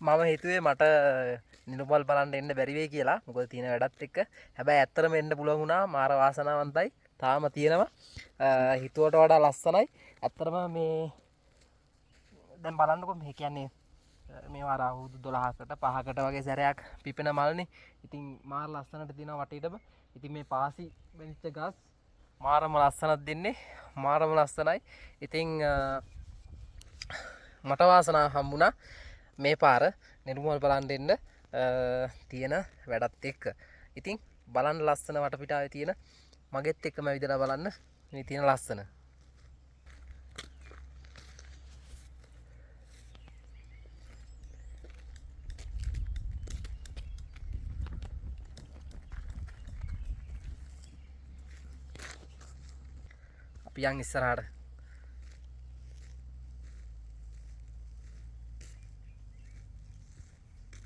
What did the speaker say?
මම හිතුවේ මට නිරුමල් බලන්න එන්න බැරි වෙයි කියලා. මොකද තියෙන වැඩත් එක්ක. හැබැයි ඇත්තටම එන්න පුළුවන් වුණා. මාර වාසනාවන්තයි. තාම තියෙනවා. හිතුවට වඩා ලස්සනයි. ඇත්තටම මේ දැන් බලන්නකො මේ කියන්නේ මේවා අවුරුදු 12කට 5කට වගේ සැරයක් පිපෙන මල්නේ. ඉතින් මාර ලස්සනට තියෙනවා වටේටම. ඉතින් මේ පාසි වෙනිච්ච ගස් මාරම ලස්සනක් දෙන්නේ. මාරම ලස්සනයි. ඉතින් මට වාසනාව හම්බුණා මේ පාර නිරුමල් බලන්න එන්න තියෙන වැඩත් එක්ක. ඉතින් බලන්න ලස්සන වටපිටාවේ තියෙන මගෙත් එක්කම විදලා බලන්න මේ තියෙන ලස්සන. අපි යන් ඉස්සරහට